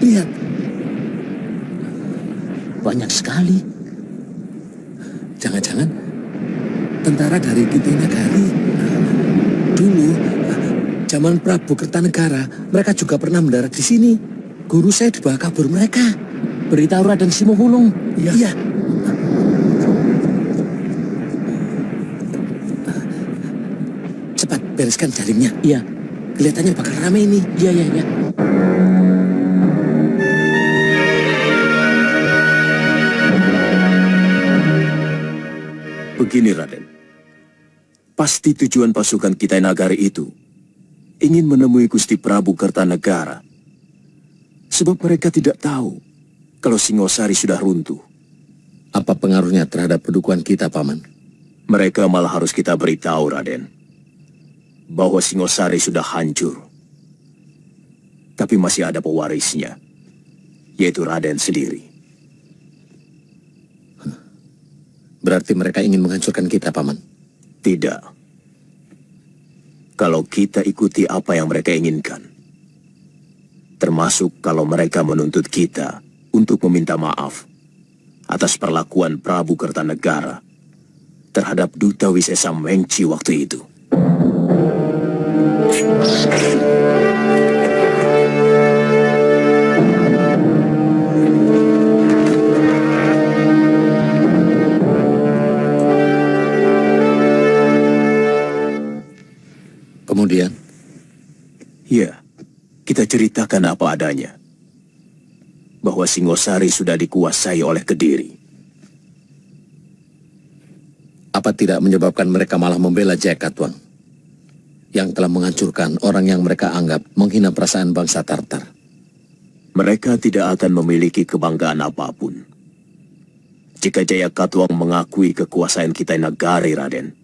lihat. Banyak sekali. Jangan-jangan tentara dari Kitinagari. Dulu, zaman Prabu Kertanegara, mereka juga pernah mendarat di sini. Guru saya dibawa kabur mereka. Beritahu Raden Simohulung. Iya. Cepat bereskan jaringnya. Iya. Kelihatannya bakal ramai ini. Iya. Begini, Raden. Pasti tujuan pasukan Kitinagari itu ingin menemui Gusti Prabu Kertanegara. Sebab mereka tidak tahu kalau Singosari sudah runtuh. Apa pengaruhnya terhadap pedukuhan kita, Paman? Mereka malah harus kita beritahu, Raden, bahwa Singosari sudah hancur. Tapi masih ada pewarisnya, yaitu Raden sendiri. Berarti mereka ingin menghancurkan kita, Paman? Tidak. Kalau kita ikuti apa yang mereka inginkan, termasuk kalau mereka menuntut kita untuk meminta maaf atas perlakuan Prabu Kertanegara terhadap Duta Wisesa Mengci waktu itu. Kemudian? Ya, kita ceritakan apa adanya. Bahwa Singosari sudah dikuasai oleh Kediri. Apa tidak menyebabkan mereka malah membela Jaya Katuang? Yang telah menghancurkan orang yang mereka anggap menghina perasaan bangsa Tartar. Mereka tidak akan memiliki kebanggaan apapun jika Jaya Katuang mengakui kekuasaan Kitinagari, Raden.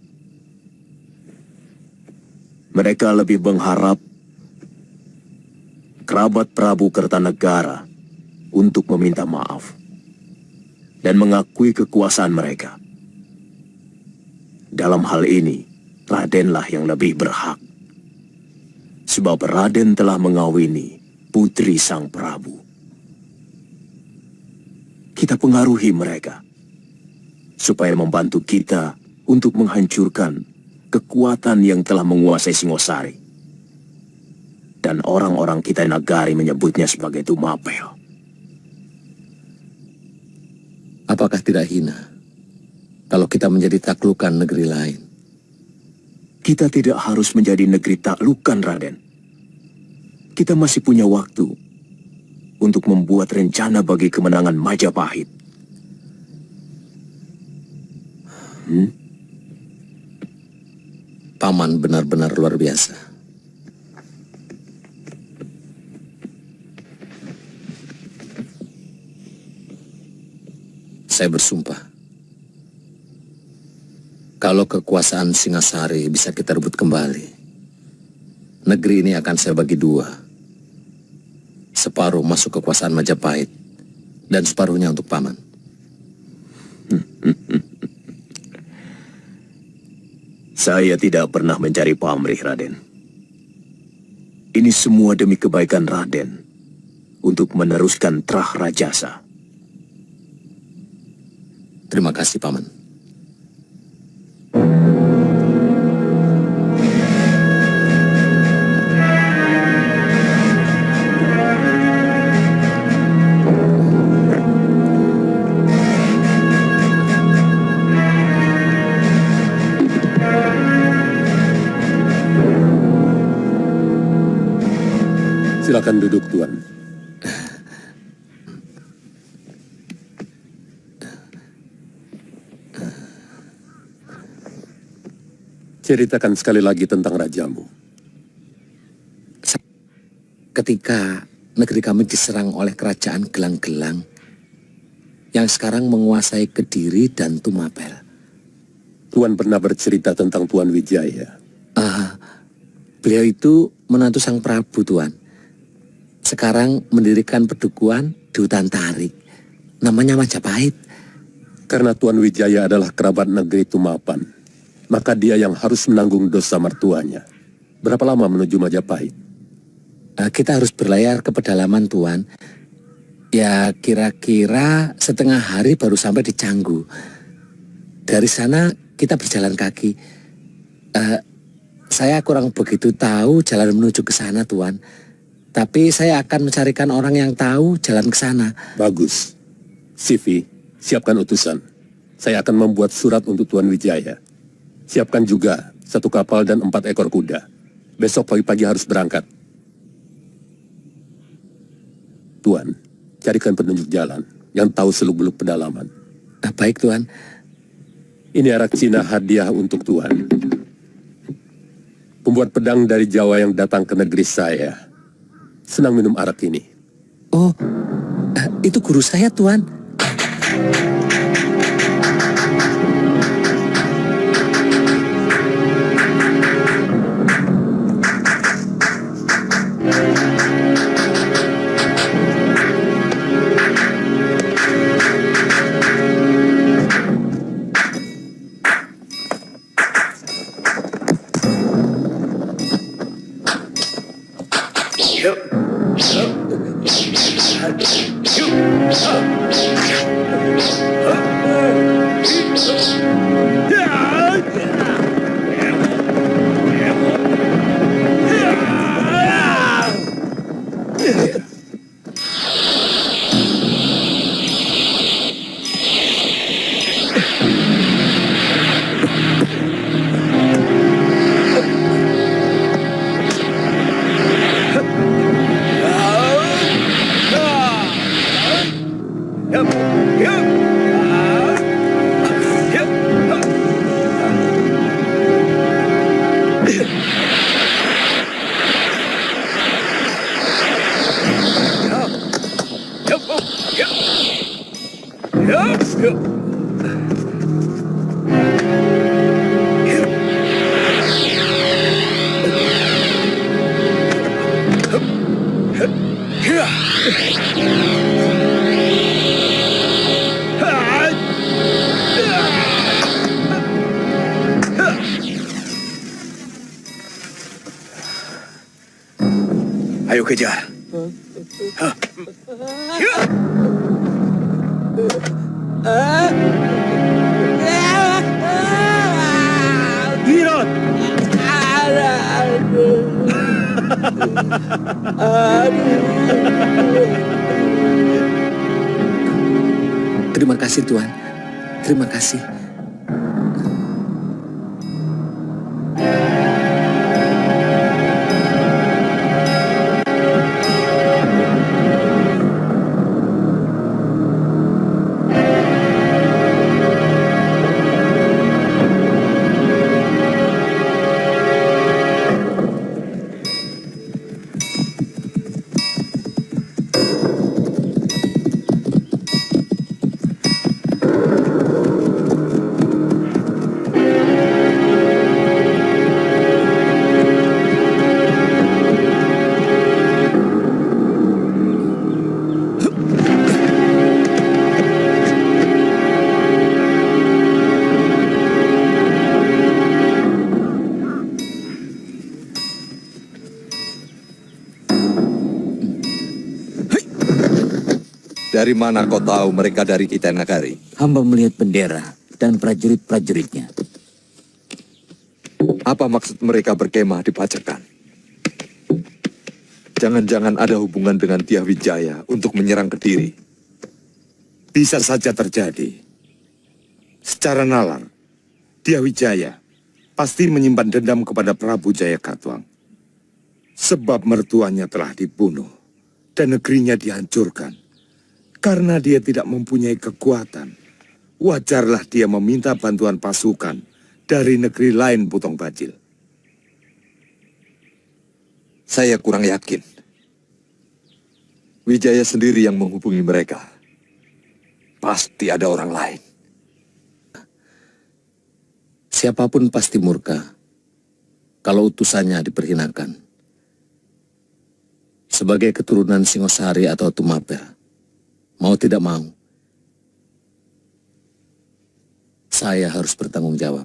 Mereka lebih mengharap kerabat Prabu Kertanegara untuk meminta maaf dan mengakui kekuasaan mereka. Dalam hal ini, Radenlah yang lebih berhak. Sebab Raden telah mengawini putri Sang Prabu. Kita pengaruhi mereka supaya membantu kita untuk menghancurkan kekuatan yang telah menguasai Singosari. Dan orang-orang Kitinagari menyebutnya sebagai Tumapel. Apakah tidak hina kalau kita menjadi taklukan negeri lain? Kita tidak harus menjadi negeri taklukan, Raden. Kita masih punya waktu untuk membuat rencana bagi kemenangan Majapahit. Paman benar-benar luar biasa. Saya bersumpah, kalau kekuasaan Singasari bisa kita rebut kembali, negeri ini akan saya bagi dua. Separuh masuk kekuasaan Majapahit, dan separuhnya untuk Paman. Saya tidak pernah mencari pamrih, Raden. Ini semua demi kebaikan Raden untuk meneruskan Trah Rajasa. Terima kasih, Paman. Silakan duduk, Tuan. Ceritakan sekali lagi tentang rajamu. Ketika negeri kami diserang oleh kerajaan Gelang-Gelang yang sekarang menguasai Kediri dan Tumapel. Tuan pernah bercerita tentang Tuan Wijaya. Beliau itu menantu Sang Prabu, Tuan. Sekarang mendirikan pedukuhan di hutan tarik. Namanya Majapahit. Karena Tuan Wijaya adalah kerabat negeri Tumapan, maka dia yang harus menanggung dosa mertuanya. Berapa lama menuju Majapahit? Kita harus berlayar ke pedalaman, Tuan. Ya kira-kira setengah hari baru sampai di Canggu. Dari sana kita berjalan kaki. Saya kurang begitu tahu jalan menuju ke sana, Tuan. Tapi saya akan mencarikan orang yang tahu jalan ke sana. Bagus. Sivi, siapkan utusan. Saya akan membuat surat untuk Tuan Wijaya. Siapkan juga 1 kapal dan 4 ekor kuda. Besok pagi-pagi harus berangkat. Tuan, carikan penunjuk jalan yang tahu seluk-beluk pedalaman. Baik, Tuan. Ini arak Cina hadiah untuk Tuan. Pembuat pedang dari Jawa yang datang ke negeri saya senang minum arak ini. Oh, itu guru saya, Tuan. Ayo kejar. Hirot! Terima kasih, Tuan. Terima kasih. Dari mana kau tahu mereka dari Kitai Nagari? Hamba melihat bendera dan prajurit-prajuritnya. Apa maksud mereka berkemah di Pajakan? Jangan-jangan ada hubungan dengan Dyah Wijaya untuk menyerang Kediri. Bisa saja terjadi. Secara nalar, Dyah Wijaya pasti menyimpan dendam kepada Prabu Jayakatwang. Sebab mertuanya telah dibunuh dan negerinya dihancurkan. Karena dia tidak mempunyai kekuatan, wajarlah dia meminta bantuan pasukan dari negeri lain, Putong Bajil. Saya kurang yakin. Wijaya sendiri yang menghubungi mereka. Pasti ada orang lain. Siapapun pasti murka kalau utusannya diperhinakan. Sebagai keturunan Singosari atau Tumapel, mau tidak mau, saya harus bertanggung jawab.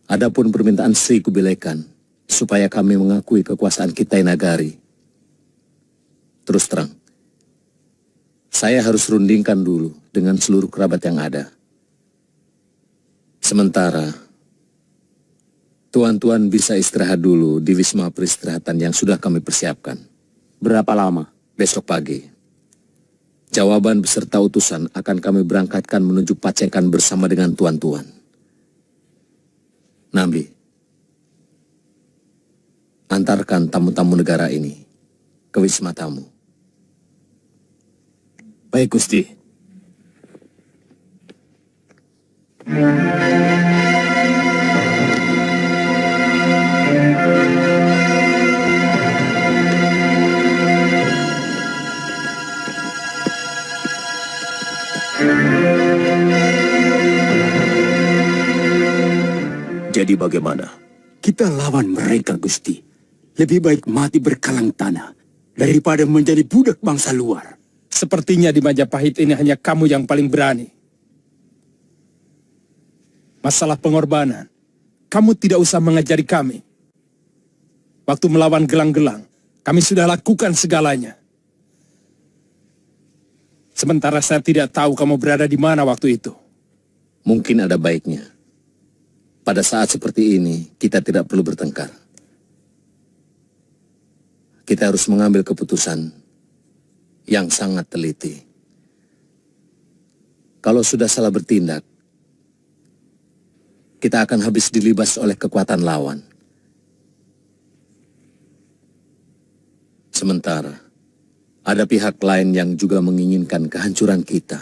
Adapun permintaan Sri Kubilekan supaya kami mengakui kekuasaan Kitai Nagari, terus terang, Saya harus rundingkan dulu dengan seluruh kerabat yang ada. Sementara, tuan-tuan bisa istirahat dulu di wisma peristirahatan yang sudah kami persiapkan. Berapa lama? Besok pagi. Jawaban beserta utusan akan kami berangkatkan menuju Pacekan bersama dengan tuan-tuan. Nambi, antarkan tamu-tamu negara ini ke wisma tamu. Baik, Gusti. Jadi bagaimana? Kita lawan mereka, Gusti. Lebih baik mati berkalang tanah daripada menjadi budak bangsa luar. Sepertinya di Majapahit ini hanya kamu yang paling berani. Masalah pengorbanan, kamu tidak usah mengajari kami. Waktu melawan gelang-gelang, kami sudah lakukan segalanya. Sementara saya tidak tahu kamu berada di mana waktu itu. Mungkin ada baiknya. Pada saat seperti ini, kita tidak perlu bertengkar. Kita harus mengambil keputusan yang sangat teliti. Kalau sudah salah bertindak, kita akan habis dilibas oleh kekuatan lawan. Sementara, ada pihak lain yang juga menginginkan kehancuran kita.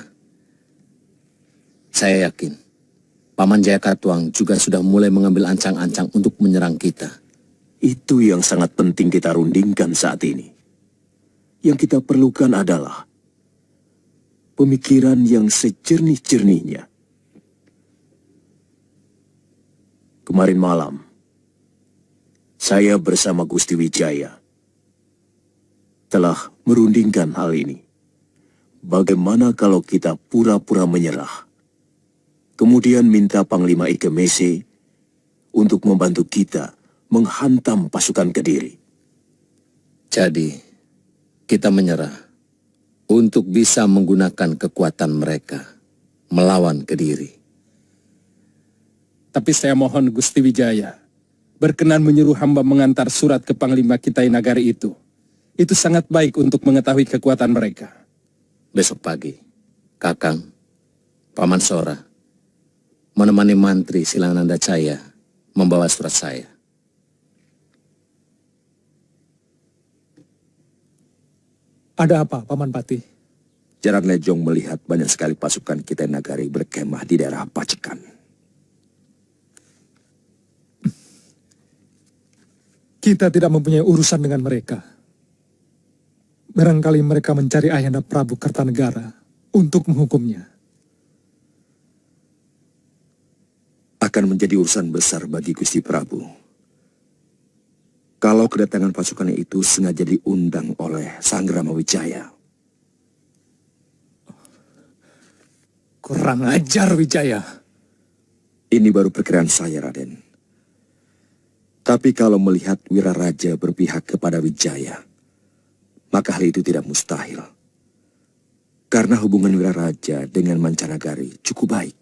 Saya yakin, Paman Jayakatwang juga sudah mulai mengambil ancang-ancang untuk menyerang kita. Itu yang sangat penting kita rundingkan saat ini. Yang kita perlukan adalah pemikiran yang sejernih-jernihnya. Kemarin malam, saya bersama Gusti Wijaya telah merundingkan hal ini. Bagaimana kalau kita pura-pura menyerah, kemudian minta Panglima Ike Mese untuk membantu kita menghantam pasukan Kediri. Jadi, kita menyerah untuk bisa menggunakan kekuatan mereka melawan Kediri. Tapi saya mohon Gusti Wijaya berkenan menyuruh hamba mengantar surat ke Panglima Kitai Nagari itu. Itu sangat baik untuk mengetahui kekuatan mereka. Besok pagi, Kakang, Paman Sora, menemani Mantri Silananda Caya membawa surat saya. Ada apa, Paman Pati? Jaran Lejong melihat banyak sekali pasukan Kitai Nagari berkemah di daerah Pacekan. Kita tidak mempunyai urusan dengan mereka. Barangkali mereka mencari Ayahanda Prabu Kertanegara untuk menghukumnya. Akan menjadi urusan besar bagi Gusti Prabu kalau kedatangan pasukan itu sengaja diundang oleh Sang Ramawijaya. Kurang ajar, Wijaya. Ini baru perkiraan saya, Raden. Tapi kalau melihat Wiraraja berpihak kepada Wijaya, maka hal itu tidak mustahil. Karena hubungan Wiraraja dengan Mancanagari cukup baik.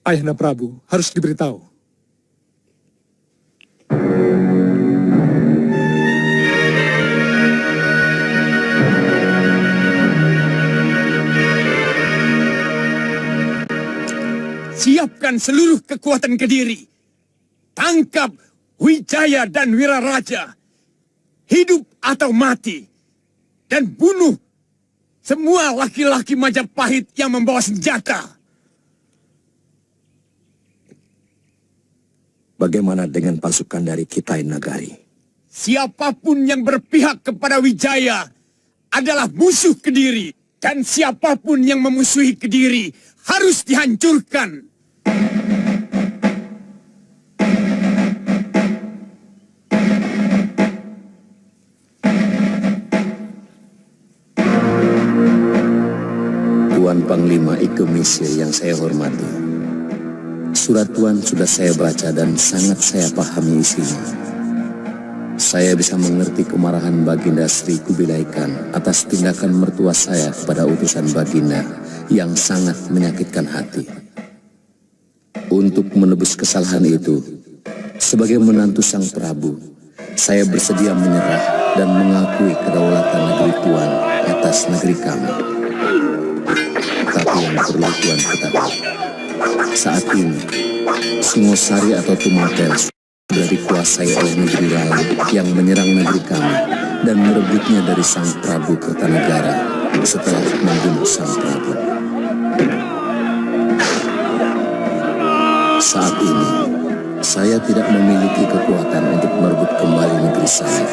Ayahanda Prabu harus diberitahu. Siapkan seluruh kekuatan Kediri. Tangkap Wijaya dan Wiraraja. Hidup atau mati. Dan bunuh semua laki-laki Majapahit yang membawa senjata. Bagaimana dengan pasukan dari Kitai Nagari? Siapapun yang berpihak kepada Wijaya adalah musuh Kediri. Dan siapapun yang memusuhi Kediri harus dihancurkan. Tuan Panglima Ike Mese yang saya hormati. Surat Tuan sudah saya baca dan sangat saya pahami isinya. saya bisa mengerti kemarahan Baginda Sri Kubilai Khan atas tindakan mertua saya kepada utusan Baginda yang sangat menyakitkan hati. Untuk menebus kesalahan itu, sebagai menantu Sang Prabu, saya bersedia menyerah dan mengakui kedaulatan negeri Tuan atas negeri kami. Tapi yang perlu Tuan ketahui, saat ini Singosari atau Tumapel sudah dikuasai oleh negeri lain yang menyerang negeri kami dan merebutnya dari Sang Prabu Kertanegara setelah membunuh Sang Prabu. Saat ini, saya tidak memiliki kekuatan untuk merebut kembali negeri saya,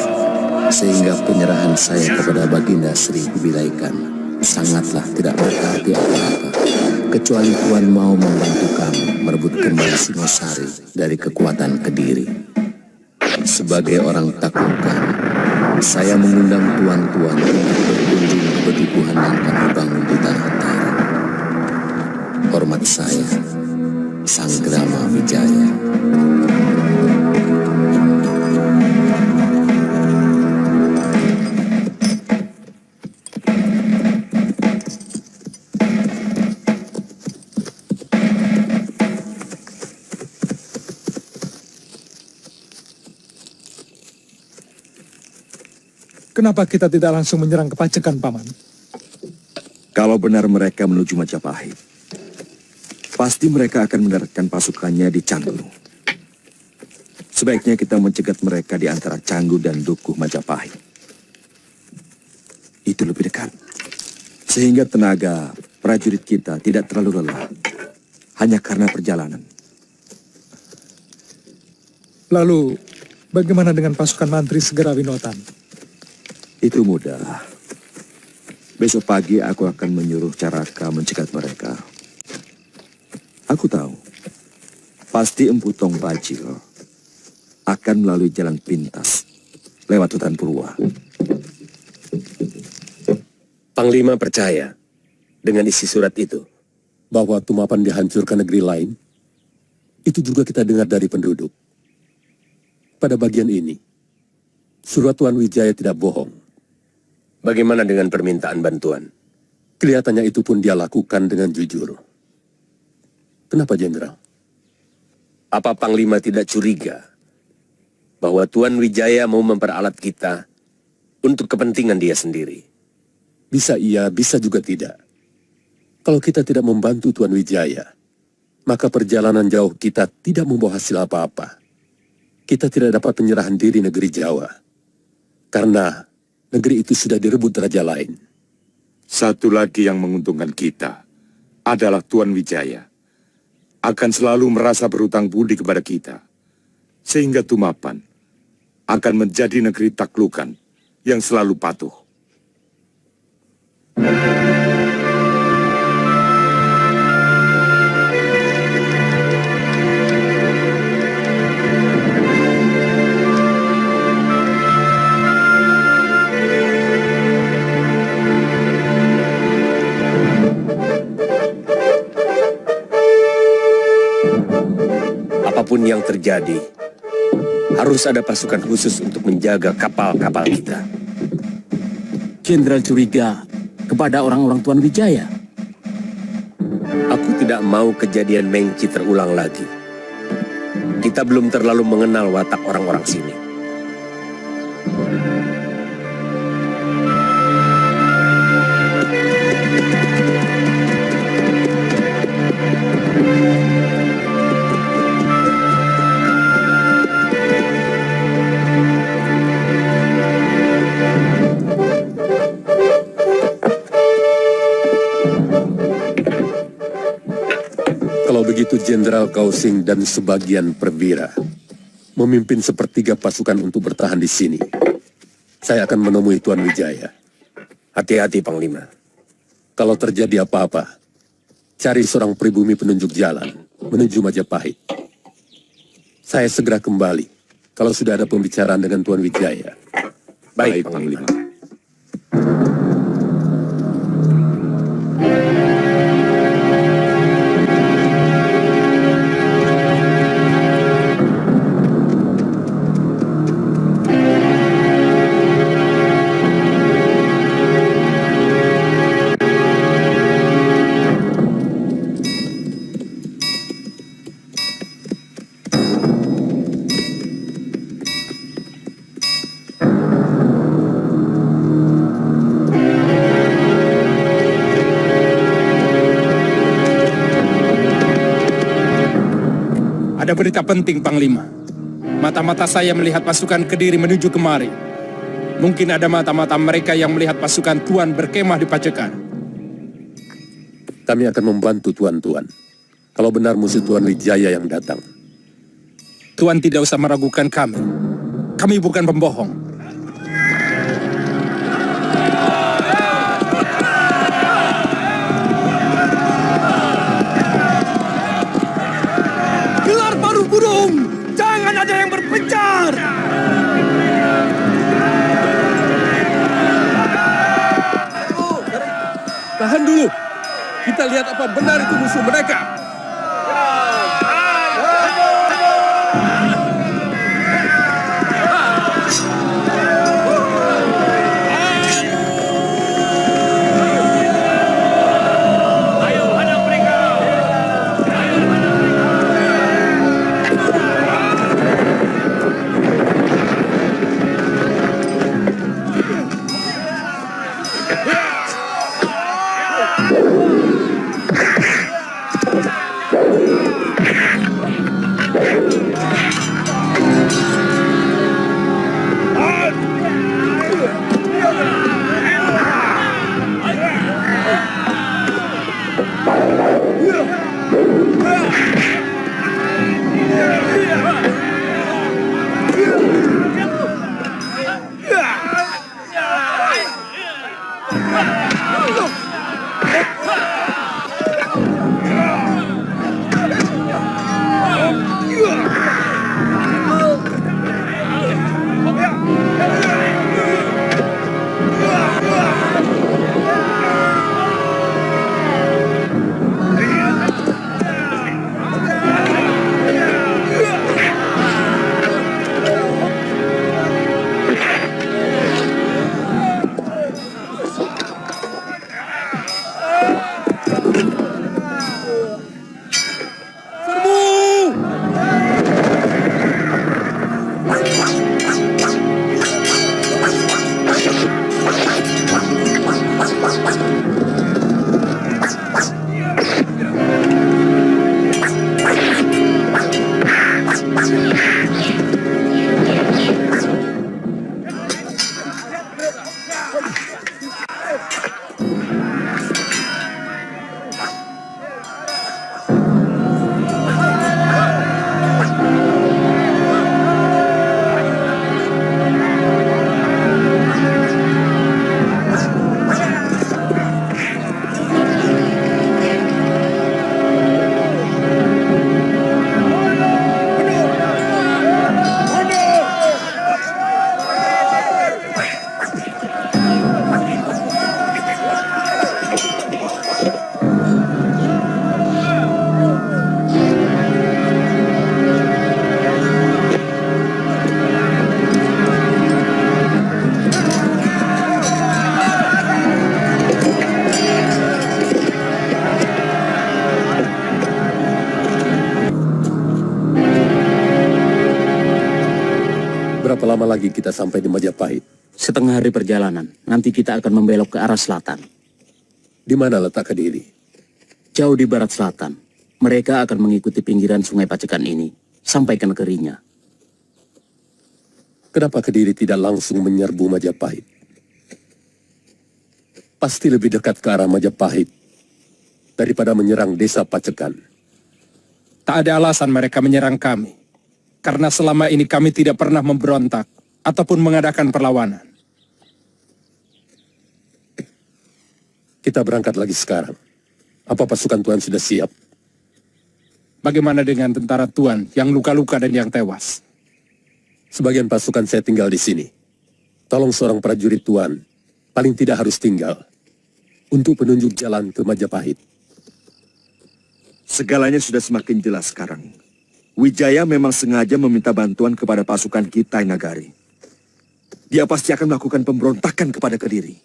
sehingga penyerahan saya kepada Baginda Sri Kubilai Khan sangatlah tidak berarti apa-apa, kecuali Tuan mau membantu kami merebut kembali Singosari dari kekuatan Kediri. Sebagai orang taklukan, saya mengundang tuan-tuan untuk berkunjung ke pedukuhan yang kami bangun di Tanah Taru. Hormat saya, Sanggrama Wijaya. Kenapa kita tidak langsung menyerang ke Pacekan, Paman? Kalau benar mereka menuju Majapahit, pasti mereka akan mendaratkan pasukannya di Canggu. Sebaiknya kita mencegat mereka di antara Canggu dan Dukuh Majapahit. Itu lebih dekat. Sehingga tenaga prajurit kita tidak terlalu lelah. Hanya karena perjalanan. Lalu, bagaimana dengan pasukan mantri Segera Winotan? Itu mudah. Besok pagi aku akan menyuruh Caraka mencegat mereka. Aku tahu, pasti Empu Tong Bajil akan melalui jalan pintas lewat hutan Purwa. Panglima percaya dengan isi surat itu? Bahwa Tumapan dihancurkan negeri lain, itu juga kita dengar dari penduduk. Pada bagian ini, surat Tuan Wijaya tidak bohong. Bagaimana dengan permintaan bantuan? Kelihatannya itu pun dia lakukan dengan jujur. Kenapa, Jenderal? Apa Panglima tidak curiga bahwa Tuan Wijaya mau memperalat kita untuk kepentingan dia sendiri? Bisa iya, bisa juga tidak. Kalau kita tidak membantu Tuan Wijaya, maka perjalanan jauh kita tidak membawa hasil apa-apa. Kita tidak dapat penyerahan diri negeri Jawa. Karena negeri itu sudah direbut raja lain. Satu lagi yang menguntungkan kita adalah Tuan Wijaya akan selalu merasa berhutang budi kepada kita, sehingga Tumapan akan menjadi negeri taklukan yang selalu patuh. Apapun yang terjadi, harus ada pasukan khusus untuk menjaga kapal-kapal kita. Jenderal curiga kepada orang-orang Tuan Wijaya. Aku tidak mau kejadian Mengci terulang lagi. Kita belum terlalu mengenal watak orang-orang sini. Kalau begitu Jenderal Kausing dan sebagian perwira memimpin sepertiga pasukan untuk bertahan di sini. Saya akan menemui Tuan Wijaya. Hati-hati, Panglima. Kalau terjadi apa-apa, cari seorang pribumi penunjuk jalan menuju Majapahit. Saya segera kembali kalau sudah ada pembicaraan dengan Tuan Wijaya. Baik, Panglima. Ada berita penting, Panglima. Mata-mata saya melihat pasukan Kediri menuju kemari. Mungkin ada mata-mata mereka yang melihat pasukan Tuan berkemah di Pacekan. Kami akan membantu Tuan-Tuan. Kalau benar musuh Tuan Wijaya yang datang. Tuan tidak usah meragukan kami. Kami bukan pembohong. Gelar paruh burung, jangan ada yang berpencar. Tahan dulu. Kita lihat apa benar itu musuh mereka. Berapa lama lagi kita sampai di Majapahit? Setengah hari perjalanan, nanti kita akan membelok ke arah selatan. Di mana letak Kediri? Jauh di barat selatan, mereka akan mengikuti pinggiran sungai Pacekan ini, sampai ke negerinya. Kenapa Kediri tidak langsung menyerbu Majapahit? Pasti lebih dekat ke arah Majapahit daripada menyerang desa Pacekan. Tak ada alasan mereka menyerang kami. Karena selama ini kami tidak pernah memberontak ataupun mengadakan perlawanan. Kita berangkat lagi sekarang. Apa pasukan Tuan sudah siap? Bagaimana dengan tentara Tuan yang luka-luka dan yang tewas? Sebagian pasukan saya tinggal di sini. Tolong seorang prajurit Tuan, paling tidak harus tinggal, untuk penunjuk jalan ke Majapahit. Segalanya sudah semakin jelas sekarang. Wijaya memang sengaja meminta bantuan kepada pasukan kita Nagari. Dia pasti akan melakukan pemberontakan kepada Kediri.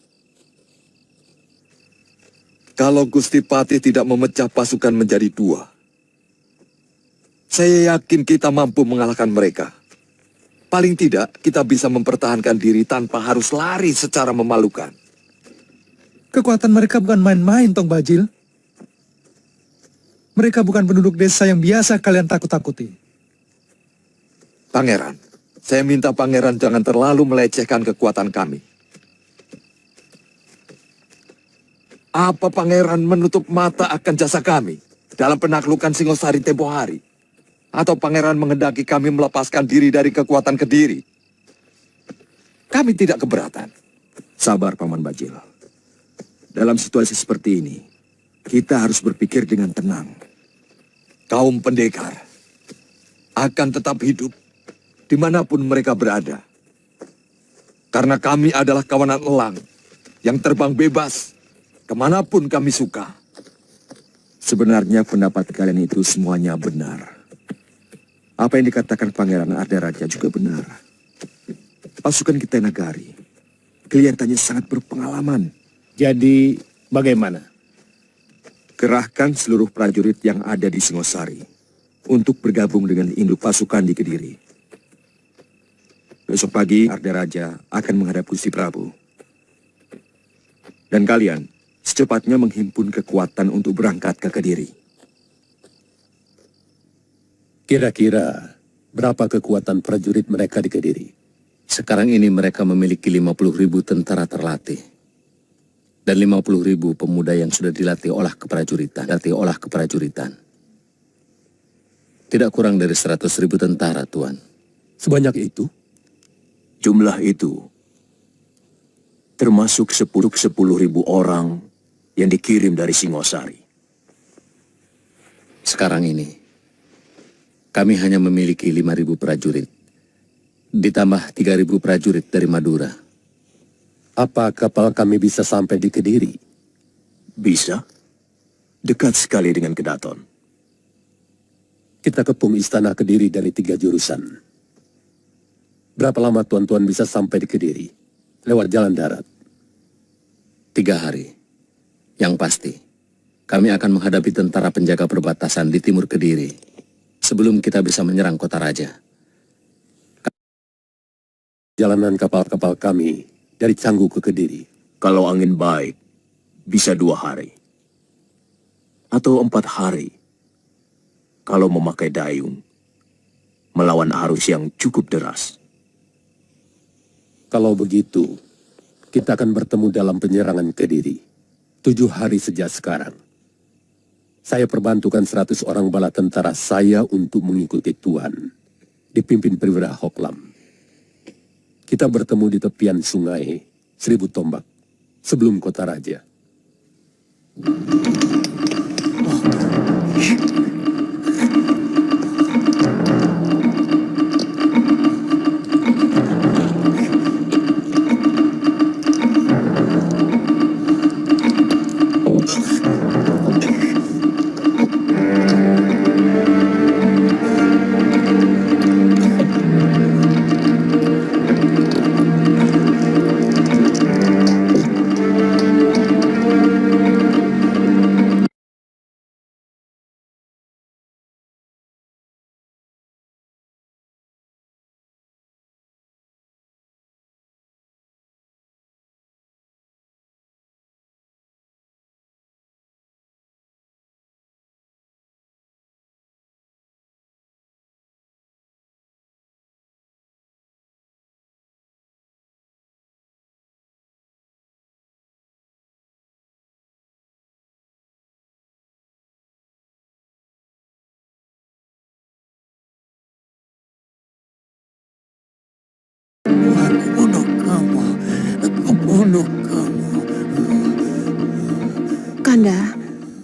Kalau Gusti Patih tidak memecah pasukan menjadi dua, saya yakin kita mampu mengalahkan mereka. Paling tidak, kita bisa mempertahankan diri tanpa harus lari secara memalukan. Kekuatan mereka bukan main-main, Tong Bajil. Mereka bukan penduduk desa yang biasa kalian takut-takuti. Pangeran, saya minta pangeran jangan terlalu melecehkan kekuatan kami. Apa pangeran menutup mata akan jasa kami dalam penaklukan Singosari tempo hari? Atau pangeran menghendaki kami melepaskan diri dari kekuatan Kediri? Kami tidak keberatan. Sabar, Paman Bajil. Dalam situasi seperti ini, kita harus berpikir dengan tenang. Kaum pendekar akan tetap hidup dimanapun mereka berada. Karena kami adalah kawanan elang yang terbang bebas kemanapun kami suka. Sebenarnya pendapat kalian itu semuanya benar. Apa yang dikatakan Pangeran Ardaraja juga benar. Pasukan kita Nagari kelihatannya sangat berpengalaman. Jadi bagaimana? Kerahkan seluruh prajurit yang ada di Singosari untuk bergabung dengan induk pasukan di Kediri. Besok pagi Ardaraja akan menghadap Gusti Prabu. Dan kalian secepatnya menghimpun kekuatan untuk berangkat ke Kediri. Kira-kira berapa kekuatan prajurit mereka di Kediri? Sekarang ini mereka memiliki 50.000 tentara terlatih. Dan 50.000 pemuda yang sudah dilatih olah keprajuritan. Tidak kurang dari 100.000 tentara, Tuan. Sebanyak itu? Jumlah itu termasuk 10.000 orang yang dikirim dari Singosari. Sekarang ini, kami hanya memiliki 5.000 prajurit. Ditambah 3.000 prajurit dari Madura. Apa kapal kami bisa sampai di Kediri? Bisa? Dekat sekali dengan Kedaton. Kita kepung istana Kediri dari 3 jurusan. Berapa lama tuan-tuan bisa sampai di Kediri? Lewat jalan darat? 3 hari. Yang pasti, kami akan menghadapi tentara penjaga perbatasan di timur Kediri sebelum kita bisa menyerang kota raja. Jalanan kapal-kapal kami dari Canggu ke Kediri. Kalau angin baik, bisa 2 hari. Atau 4 hari. Kalau memakai dayung, melawan arus yang cukup deras. Kalau begitu, kita akan bertemu dalam penyerangan Kediri. 7 hari sejak sekarang. Saya perbantukan 100 orang bala tentara saya untuk mengikuti Tuan, dipimpin Perwira Hoklam. Kita bertemu di tepian sungai 1000 tombak sebelum kota raja.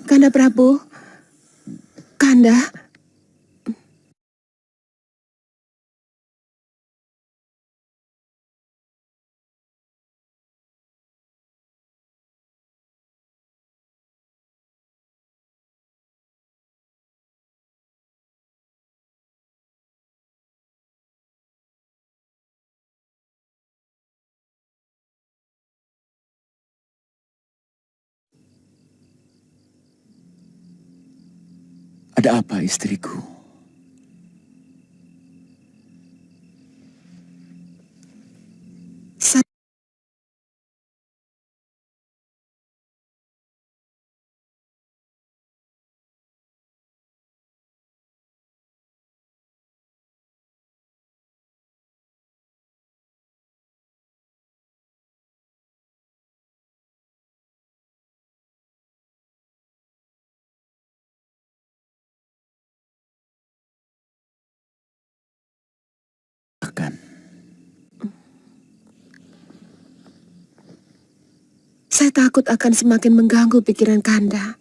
Kanda Prabu, Kanda. Ada apa, istriku? makan. Saya takut akan semakin mengganggu pikiran Kanda.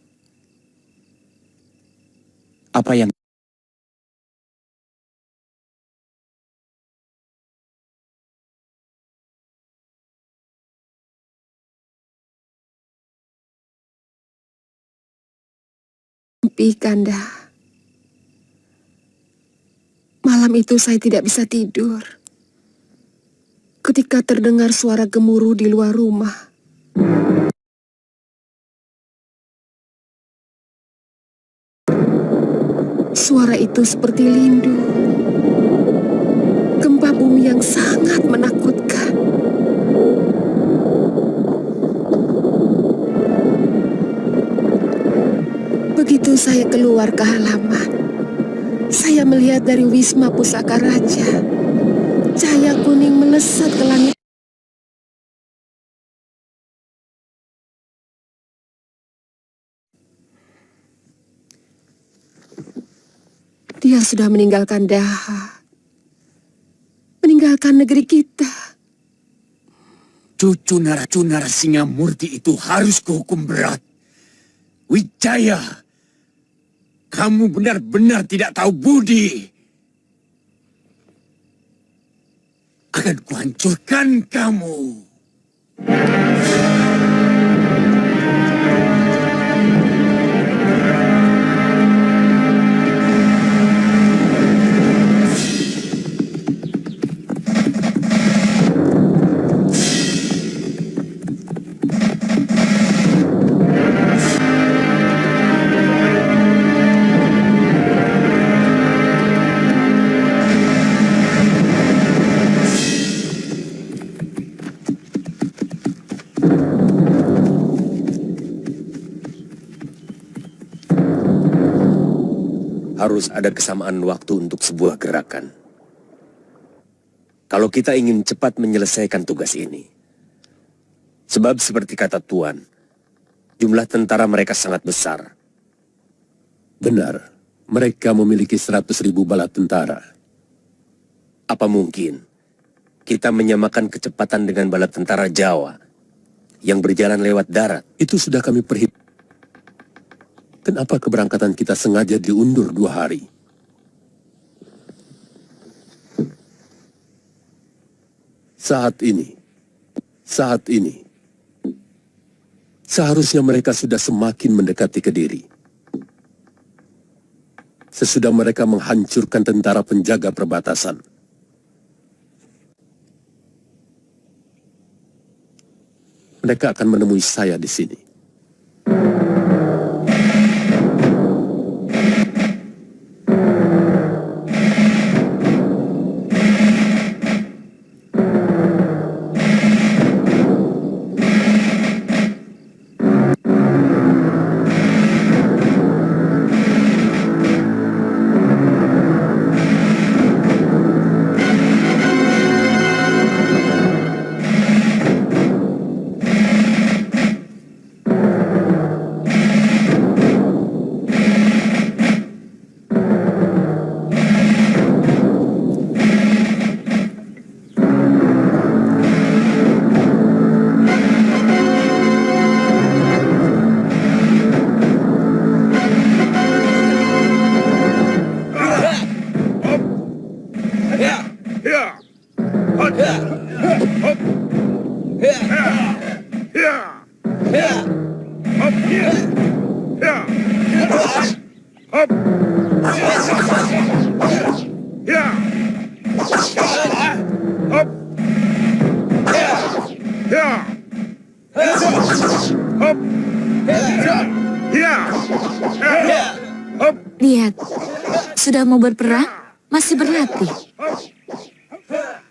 Apa yang Mimpi, Kanda. Malam itu saya tidak bisa tidur. Ketika terdengar suara gemuruh di luar rumah. Suara itu seperti lindu. Gempa bumi yang sangat menakutkan. Begitu saya keluar ke halaman, saya melihat dari Wisma Pusaka Raja. Cahaya kuning melesat ke langit. Dia sudah meninggalkan Daha. Meninggalkan negeri kita. Cucu Naracunarasingamurti itu harus kuhukum berat. Wijaya, kamu benar-benar tidak tahu budi. Akan kuhancurkan kamu. Harus ada kesamaan waktu untuk sebuah gerakan. Kalau kita ingin cepat menyelesaikan tugas ini. Sebab seperti kata Tuan, jumlah tentara mereka sangat besar. Benar, mereka memiliki 100.000 bala tentara. Apa mungkin kita menyamakan kecepatan dengan bala tentara Jawa yang berjalan lewat darat? Itu sudah kami perhitungkan. Kenapa keberangkatan kita sengaja diundur 2 hari? Saat ini, seharusnya mereka sudah semakin mendekati Kediri. Sesudah mereka menghancurkan tentara penjaga perbatasan. Mereka akan menemui saya di sini. Lihat, sudah mau berperang, masih berlatih.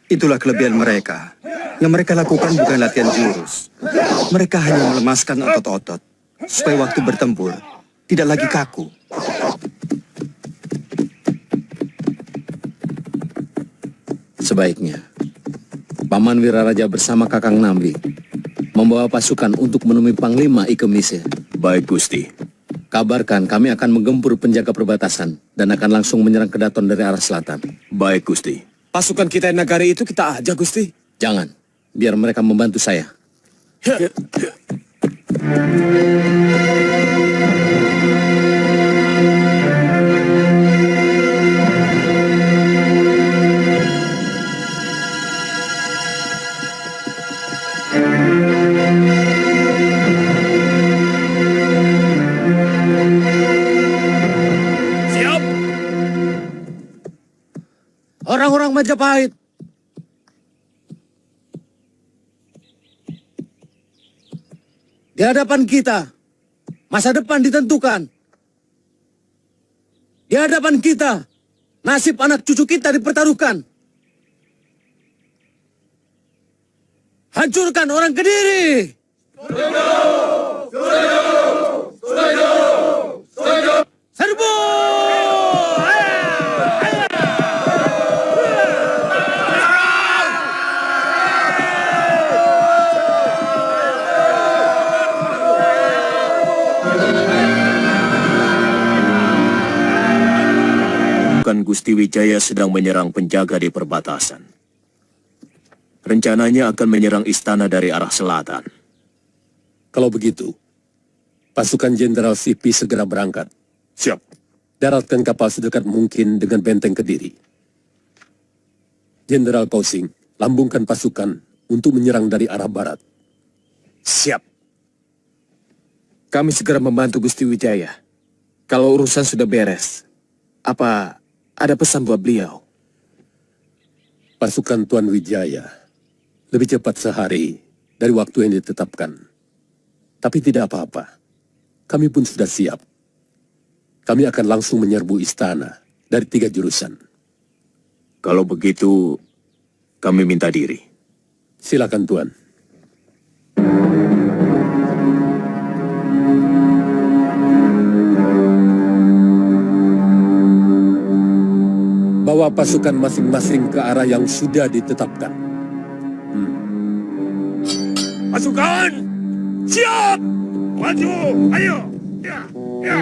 Itulah kelebihan mereka. Yang mereka lakukan bukan latihan jurus. Mereka hanya melemaskan otot-otot, supaya waktu bertempur tidak lagi kaku. Sebaiknya, Paman Wiraraja bersama Kakang Nambi membawa pasukan untuk menemui Panglima Ike Mise. Baik, Gusti. Kabarkan kami akan menggempur penjaga perbatasan dan akan langsung menyerang Kedaton dari arah selatan. Baik, Gusti. Pasukan kita Nagari itu kita aja, Gusti. Jangan, biar mereka membantu saya. Siap. Orang-orang Majapahit, di hadapan kita, masa depan ditentukan. Di hadapan kita, nasib anak cucu kita dipertaruhkan. Hancurkan orang Kediri! Serbu! Bukan Gusti Wijaya sedang menyerang penjaga di perbatasan. Rencananya akan menyerang istana dari arah selatan. Kalau begitu, pasukan Jenderal Sipi segera berangkat. Siap. Daratkan kapal sedekat mungkin dengan benteng Kediri. Jenderal Kausing, lambungkan pasukan untuk menyerang dari arah barat. Siap. Kami segera membantu Gusti Wijaya. Kalau urusan sudah beres, apa ada pesan buat beliau? Pasukan Tuan Wijaya lebih cepat sehari dari waktu yang ditetapkan. Tapi tidak apa-apa. Kami pun sudah siap. Kami akan langsung menyerbu istana dari 3 jurusan. Kalau begitu, kami minta diri. Silakan Tuan. Bawa pasukan masing-masing ke arah yang sudah ditetapkan. Pasukan, siap. Maju, ayo. Ya, ya.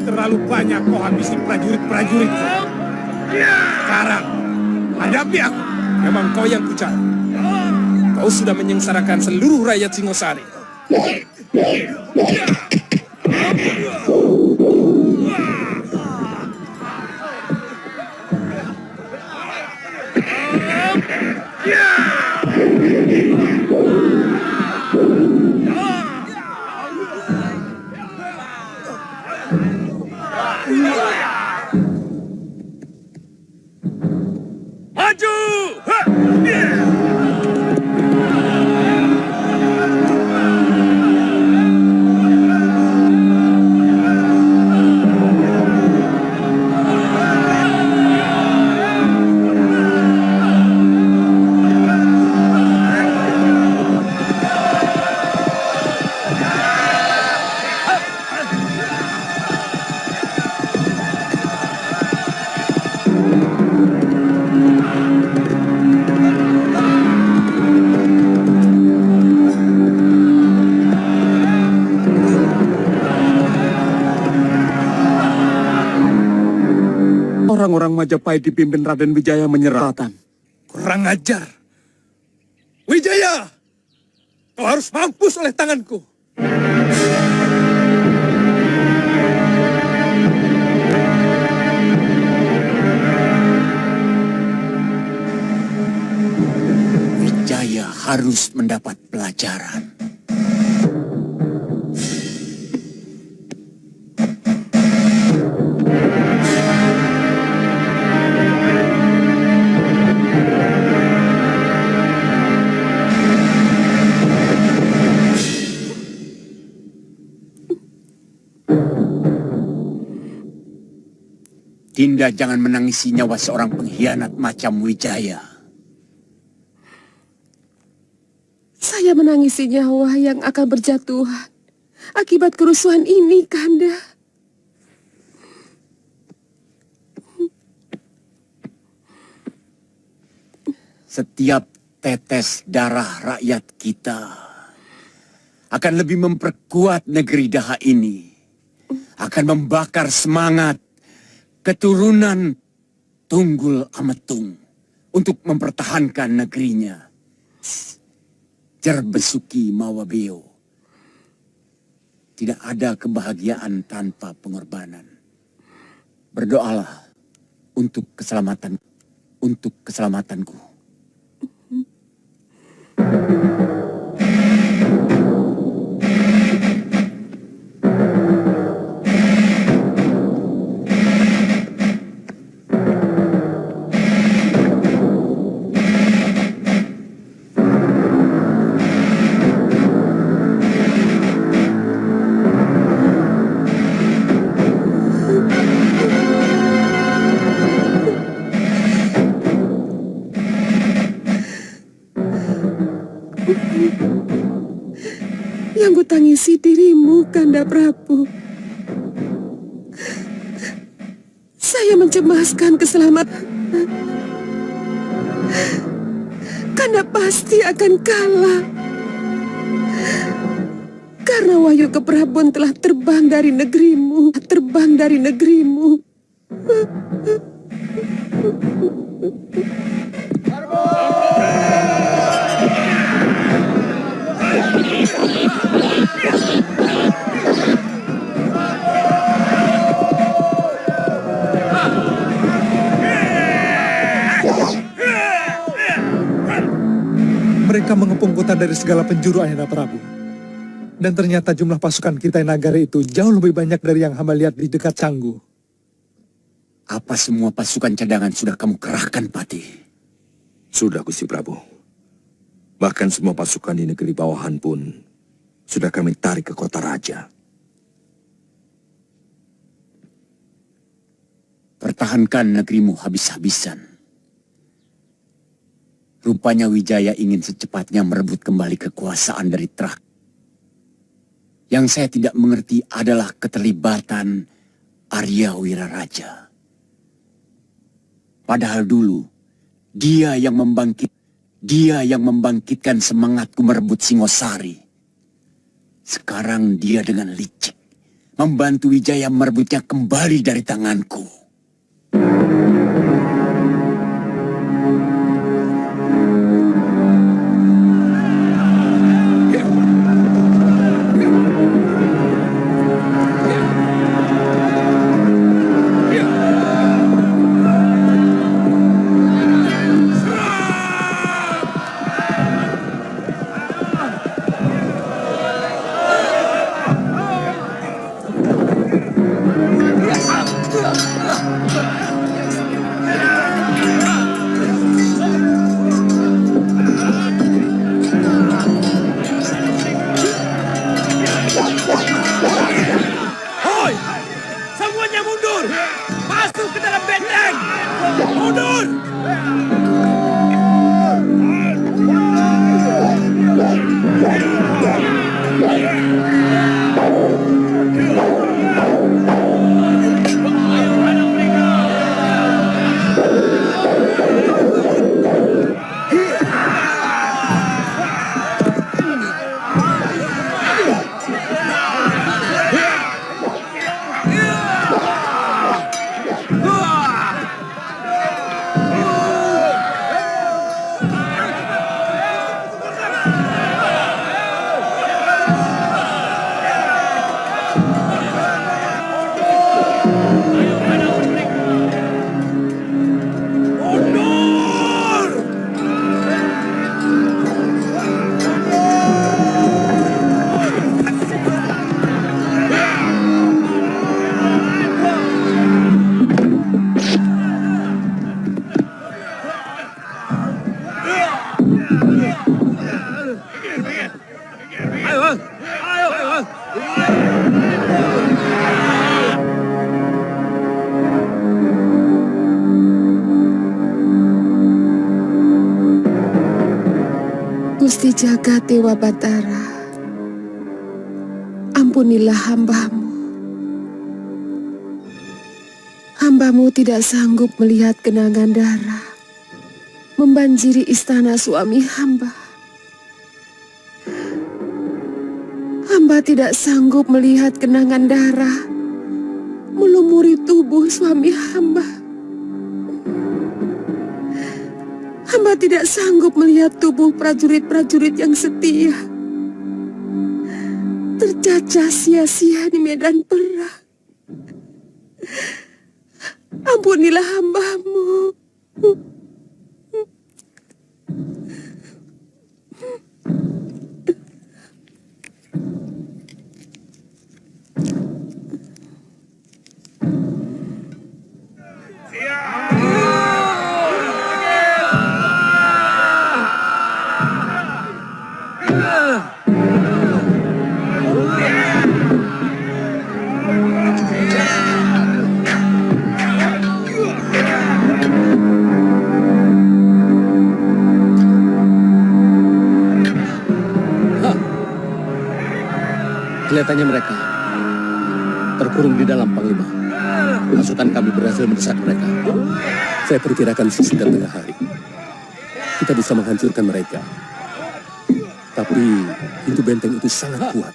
terlalu banyak kau habisi prajurit-prajuritku. Sekarang, hadapi aku. Memang kau yang kucari. Kau sudah menyengsarakan seluruh rakyat Singosari. Maju! Orang-orang Majapahit dipimpin Raden Wijaya menyerah. Kurang ajar. Wijaya, kau harus mampus oleh tanganku. Wijaya harus mendapat pelajaran. Dinda jangan menangisi nyawa seorang pengkhianat macam Wijaya. Saya menangisi nyawa yang akan berjatuhan akibat kerusuhan ini, Kanda. Setiap tetes darah rakyat kita akan lebih memperkuat negeri Daha ini. Akan membakar semangat keturunan Tunggul Ametung untuk mempertahankan negerinya. Jerbesuki Mawabeo. Tidak ada kebahagiaan tanpa pengorbanan. Berdoalah untuk keselamatanku. Yang kutangisi dirimu, Kanda Prabu. Saya mencemaskan keselamatan. Kanda pasti akan kalah. Karena Wahyu Keprabun telah terbang dari negerimu. Mereka mengepung kota dari segala penjuru, Ayahanda Prabu. Dan ternyata jumlah pasukan Kitai Nagara itu jauh lebih banyak dari yang hamba lihat di dekat Canggu. Apa semua pasukan cadangan sudah kamu kerahkan, Patih? Sudah, Gusti Prabu. Bahkan semua pasukan di negeri bawahan pun sudah kami tarik ke kota raja. Pertahankan negerimu habis-habisan. Rupanya Wijaya ingin secepatnya merebut kembali kekuasaan dari Trak. Yang saya tidak mengerti adalah keterlibatan Arya Wiraraja. Padahal dulu, dia yang membangkitkan semangatku merebut Singosari. Sekarang dia dengan licik membantu Wijaya merebutnya kembali dari tanganku. Semuanya mundur! Masuk ke dalam benteng! Mundur! Gusti Jagat Dewa Batara, ampunilah hamba-Mu. Hamba-Mu tidak sanggup melihat genangan darah membanjiri istana suami hamba. Hamba tidak sanggup melihat genangan darah melumuri tubuh suami hamba. Hamba tidak sanggup melihat tubuh prajurit-prajurit yang setia tercacah sia-sia di medan perang. Ampunilah hamba-Mu. Kelihatannya mereka terkurung di dalam, Panglima. Pasukan kami berhasil mendesak mereka. Saya perkirakan sesudah tengah hari kita bisa menghancurkan mereka. Tapi pintu benteng itu sangat kuat.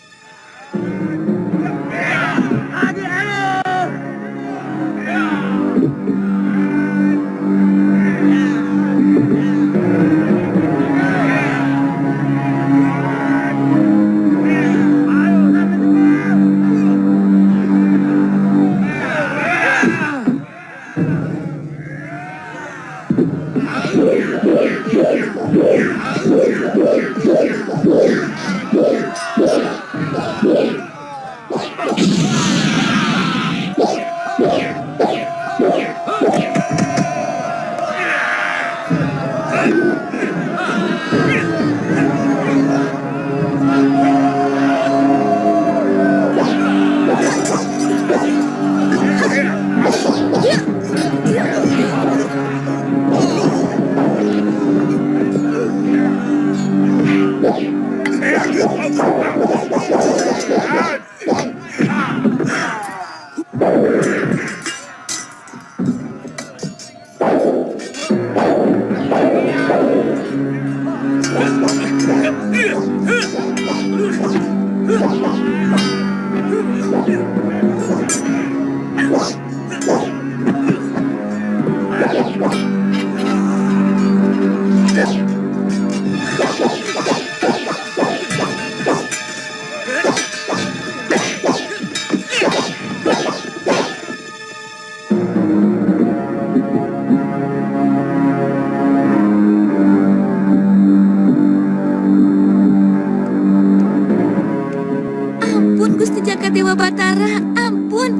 Dewa Batara, ampun.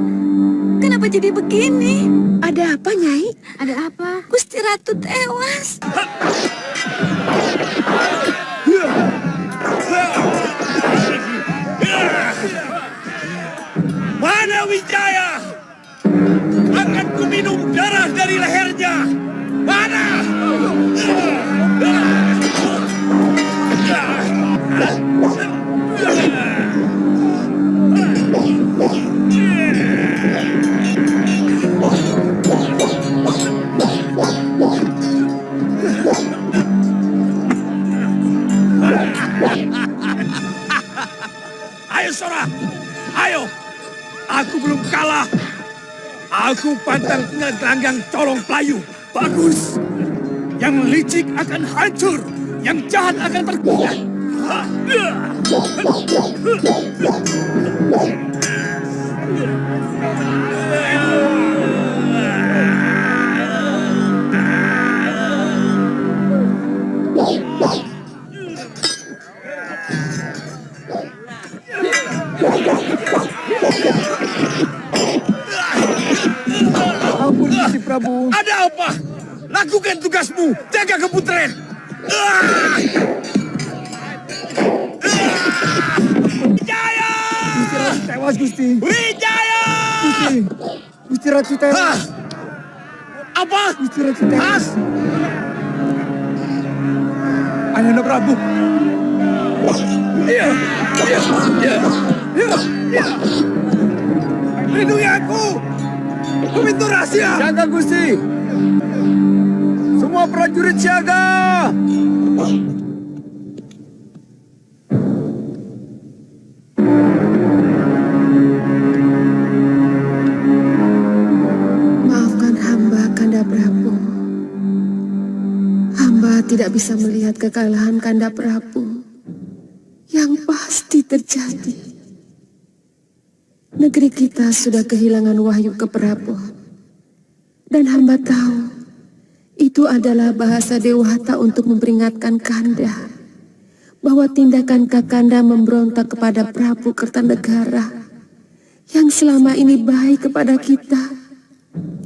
Kenapa jadi begini? Ada apa, Nyai? Ada apa? Gusti Ratu tewas. Mana Wijaya? Akan ku minum darah dari lehernya. Mana? Ayo Sora, ayo. Aku belum kalah. Aku pantang dengan gelanggang colong pelayu. Bagus. Yang licik akan hancur. Yang jahat akan terkuat. Ampun Gusti Prabu. Ada apa? Lakukan tugasmu. Jaga keputren. Wijaya! Gusti Ratu tewas, Gusti. Wijaya! Gusti Ratu tewas. Apa? Gusti Ratu tewas. Ayahanda Prabu. Lindungi aku! Pintu rahasia! Jaga, Gusti. Semua prajurit siaga. Maafkan hamba, Kanda Prabu. Hamba tidak bisa melihat kekalahan Kanda Prabu yang pasti terjadi. Negeri kita sudah kehilangan wahyu keprabon. Dan hamba tahu itu adalah bahasa Dewata untuk memperingatkan Kanda bahwa tindakan Kakanda memberontak kepada Prabu Kertanegara yang selama ini baik kepada kita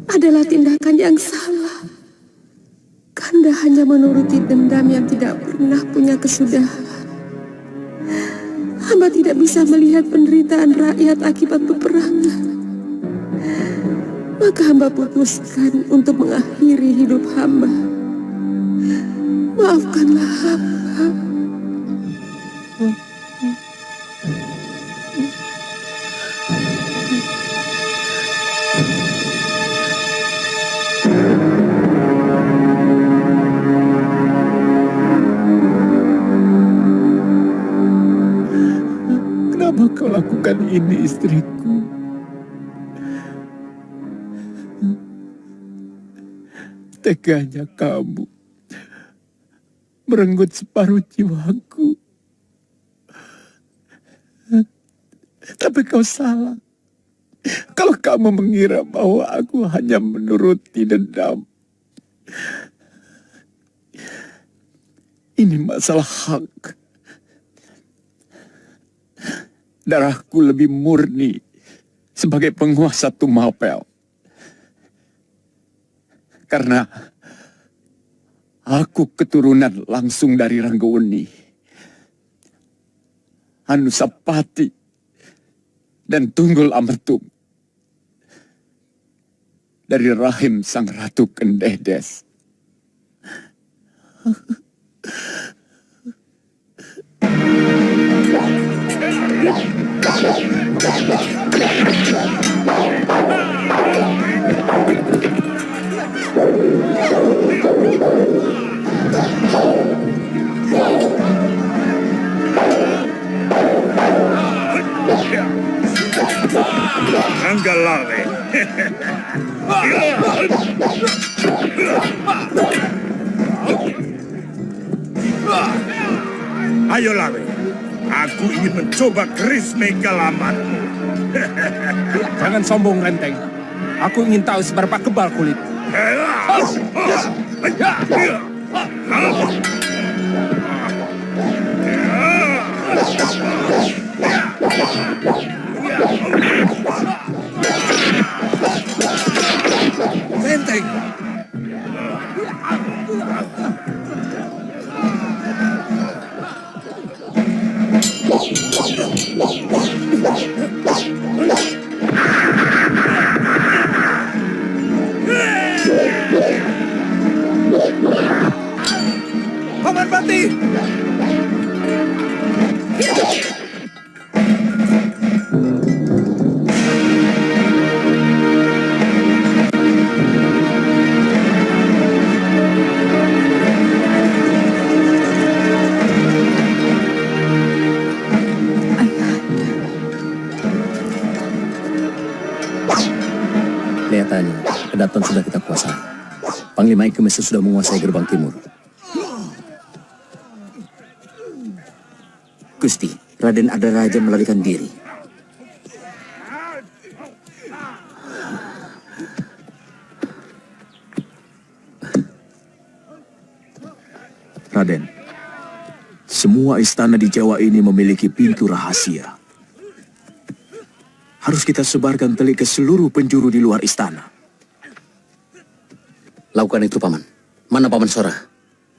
adalah tindakan yang salah. Kanda hanya menuruti dendam yang tidak pernah punya kesudahan. Hamba tidak bisa melihat penderitaan rakyat akibat peperangan. Maka hamba putuskan untuk mengakhiri hidup hamba. Maafkanlah hamba. Kenapa kau lakukan ini, istriku? Teganya kamu merenggut separuh jiwaku. Tapi kau salah. Kalau kamu mengira bahwa aku hanya menuruti dendam. Ini masalah hak. Darahku lebih murni sebagai penguasa Tumapel. Karena aku keturunan langsung dari Ranggawuni, Anusapati, dan Tunggul Amertum. Dari rahim sang Ratu Kendedes. Anggalawe. Ayo Lawe, aku ingin mencoba keris megalamatmu. Jangan sombong, Renteng. Aku ingin tahu seberapa kebal kulit. Paman Pati! Kelihatannya, Kedaton sudah kita kuasai. Panglima Ikemese sudah menguasai gerbang timur. Gusti, Raden Ardaraja melarikan diri. Raden, semua istana di Jawa ini memiliki pintu rahasia. Harus kita sebarkan telik ke seluruh penjuru di luar istana. Lakukan itu, Paman. Mana Paman Sora?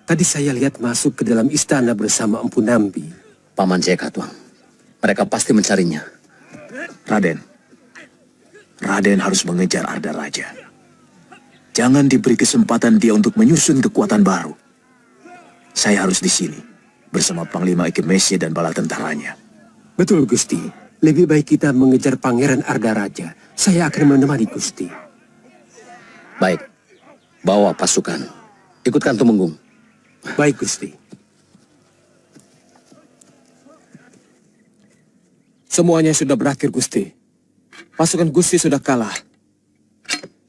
Tadi saya lihat masuk ke dalam istana bersama Empu Nambi. Paman Jaya Katuang. Mereka pasti mencarinya. Raden harus mengejar Ardaraja. Jangan diberi kesempatan dia untuk menyusun kekuatan baru. Saya harus di sini, bersama Panglima Ikemese dan bala tentaranya. Betul, Gusti. Lebih baik kita mengejar Pangeran Ardaraja. Saya akan menemani Gusti. Baik. Bawa pasukan. Ikutkan Tumenggung. Baik, Gusti. Semuanya sudah berakhir, Gusti. Pasukan Gusti sudah kalah.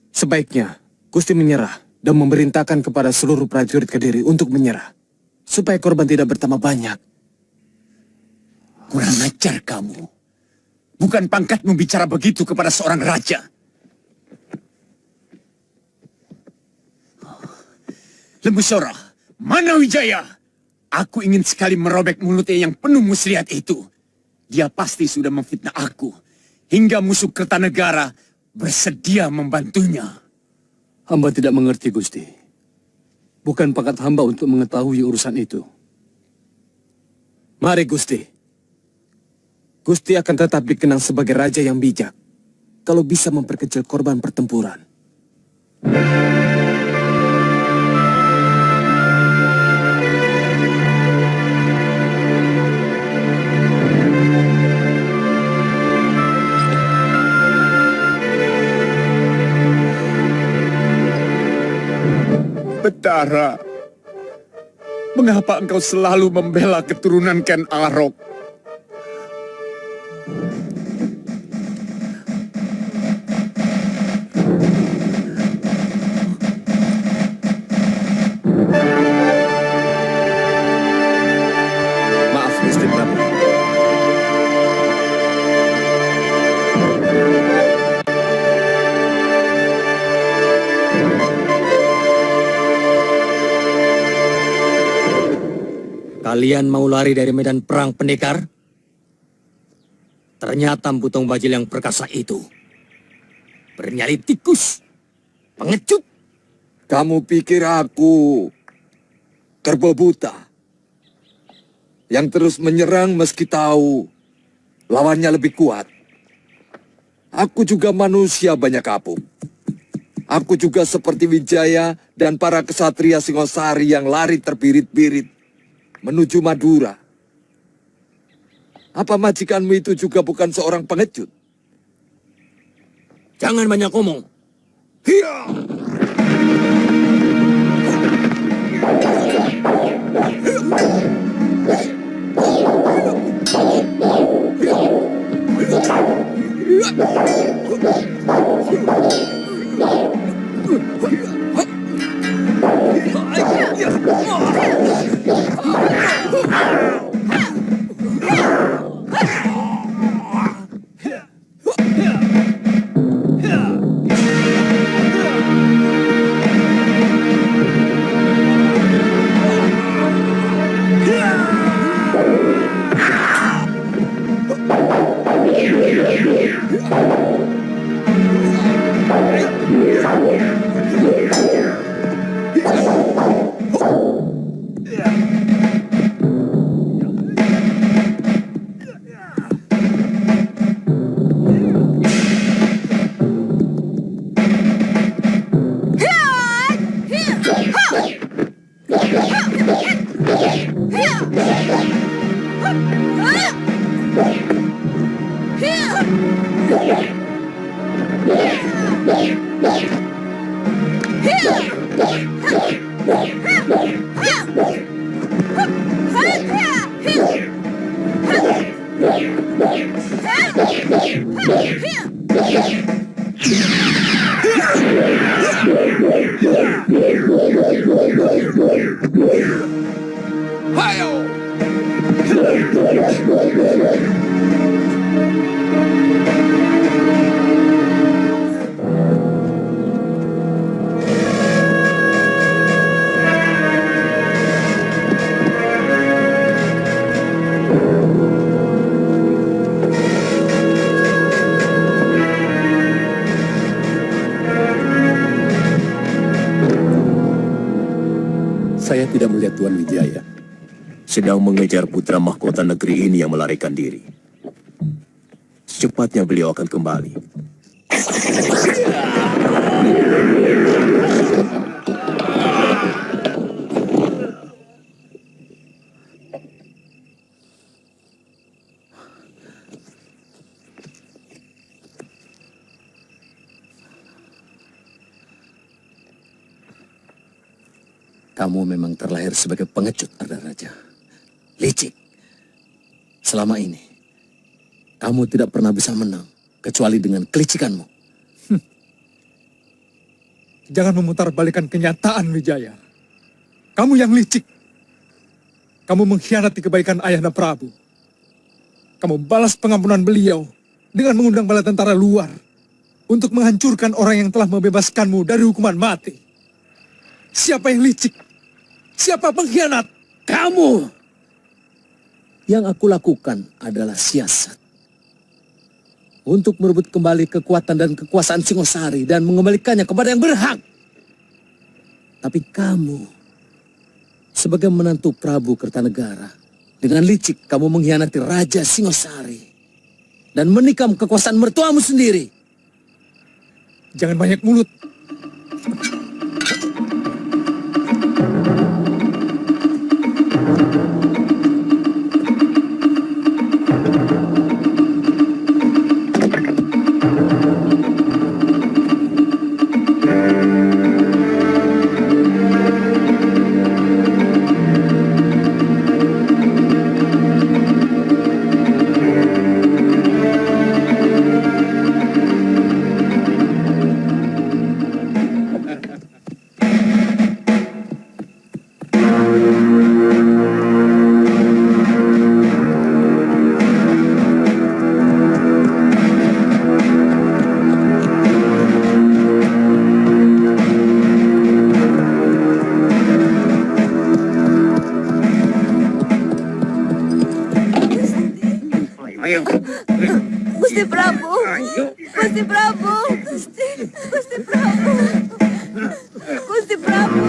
Sebaiknya Gusti menyerah dan memerintahkan kepada seluruh prajurit Kediri untuk menyerah, supaya korban tidak bertambah banyak. Kurang ajar kamu. Bukan pangkatmu bicara begitu kepada seorang raja. Lembu Sora, mana Wijaya? Aku ingin sekali merobek mulutnya yang penuh muslihat itu. Dia pasti sudah memfitnah aku, hingga musuh Kertanegara bersedia membantunya. Hamba tidak mengerti, Gusti. Bukan pangkat hamba untuk mengetahui urusan itu. Mari, Gusti. Gusti akan tetap dikenang sebagai raja yang bijak kalau bisa memperkecil korban pertempuran. Betara, mengapa engkau selalu membela keturunan Ken Arok? Maaf, Gusti Prabu. Kalian mau lari dari medan perang pendekar? Ternyata Butong Bajil yang perkasa itu bernyali tikus, pengecut. Kamu pikir aku kerbau buta yang terus menyerang meski tahu lawannya lebih kuat? Aku juga manusia banyak kapuk. Aku juga seperti Wijaya dan para kesatria Singosari yang lari terbirit-birit menuju Madura. Apa majikanmu itu juga bukan seorang pengecut? Jangan banyak ngomong. Hiya! Saya tidak melihat Tuan Wijaya. Sedang mengejar putra mahkota negeri ini yang melarikan diri. Secepatnya beliau akan kembali. Kamu memang terlahir sebagai pengecut, Arda Raja. Licik. Selama ini, kamu tidak pernah bisa menang, kecuali dengan kelicikanmu. Jangan memutarbalikkan kenyataan, Wijaya. Kamu yang licik. Kamu mengkhianati kebaikan Ayahanda Prabu. Kamu balas pengampunan beliau dengan mengundang bala tentara luar untuk menghancurkan orang yang telah membebaskanmu dari hukuman mati. Siapa yang licik? Siapa pengkhianat? Kamu! Yang aku lakukan adalah siasat. Untuk merebut kembali kekuatan dan kekuasaan Singosari dan mengembalikannya kepada yang berhak. Tapi kamu, sebagai menantu Prabu Kertanegara, dengan licik kamu mengkhianati Raja Singosari dan menikam kekuasaan mertuamu sendiri. Jangan banyak mulut. Gusti Prabu. Gusti Prabu. Gusti Prabu. Gusti Prabu.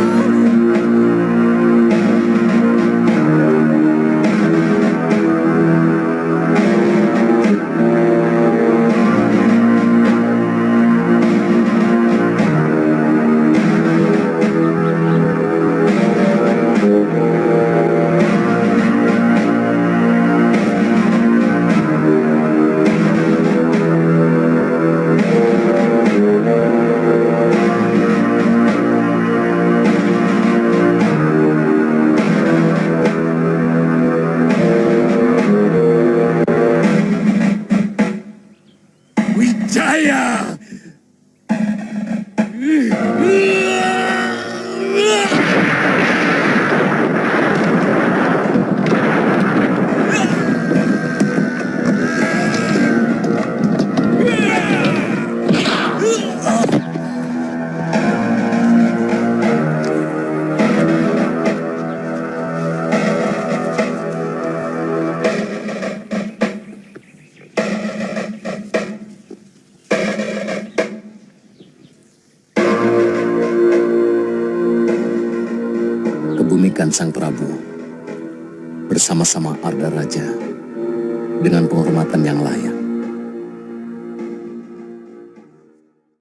Wijaya! Kebumikan Sang Prabu bersama-sama Arda Raja dengan penghormatan yang layak.